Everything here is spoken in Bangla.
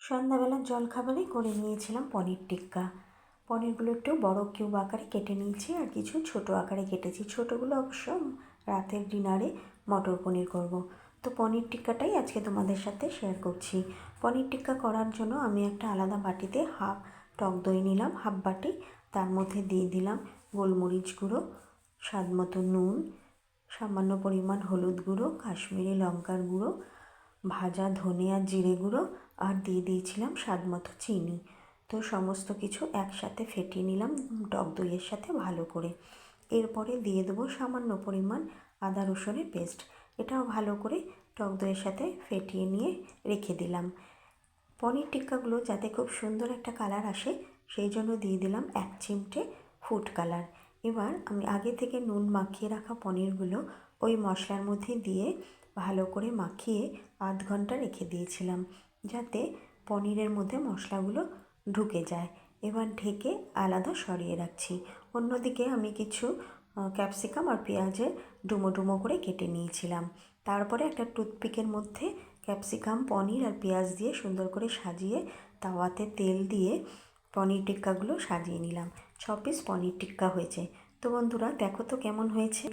সন্ধ্যাবেলার জলখাবারে করে নিয়েছিলাম পনির টিক্কা। পনিরগুলো একটু বড় কিউব আকারে কেটে নিয়েছি আর কিছু ছোট আকারে কেটেছি। ছোটোগুলো অবশ্য রাতের ডিনারে মটর পনির করব। তো পনির টিক্কাটাই আজকে তোমাদের সাথে শেয়ার করছি। পনির টিক্কা করার জন্য আমি একটা আলাদা বাটিতে হাফ টক দই নিলাম, হাফ বাটি। তার মধ্যে দিয়ে দিলাম গোলমরিচ গুঁড়ো, স্বাদ মতো নুন, সামান্য পরিমাণ হলুদ গুঁড়ো, কাশ্মীরি লঙ্কার গুঁড়ো, ভাজা ধনে আর জিরে গুঁড়ো, আর দিয়ে দিয়েছিলাম স্বাদ মতো চিনি। তো সমস্ত কিছু একসাথে ফেটিয়ে নিলাম টক দইয়ের সাথে ভালো করে। এরপরে দিয়ে দেবো সামান্য পরিমাণ আদা রসুনের পেস্ট। এটাও ভালো করে টক দইয়ের সাথে ফেটিয়ে নিয়ে রেখে দিলাম। পনির টিক্কাগুলো যাতে খুব সুন্দর একটা কালার আসে সেই জন্য দিয়ে দিলাম 1 চিমটে ফুড কালার। এবার আমি আগে থেকে নুন মাখিয়ে রাখা পনিরগুলো ওই মশলার মধ্যে দিয়ে ভালো করে মাখিয়ে আধ ঘন্টা রেখে দিয়েছিলাম, যাতে পনিরের মধ্যে মশলাগুলো ঢুকে যায়। এবার ঢেকে আলাদা সরিয়ে রাখছি। অন্যদিকে আমি কিছু ক্যাপসিকাম আর পেঁয়াজের ডুমো ডুমো করে কেটে নিয়েছিলাম। তারপরে একটা টুথপিকের মধ্যে ক্যাপসিকাম, পনির আর পেঁয়াজ দিয়ে সুন্দর করে সাজিয়ে তাওয়াতে তেল দিয়ে পনির টিক্কাগুলো সাজিয়ে নিলাম। 6 পিস পনির টিক্কা হয়েছে। তো বন্ধুরা দেখো তো কেমন হয়েছে।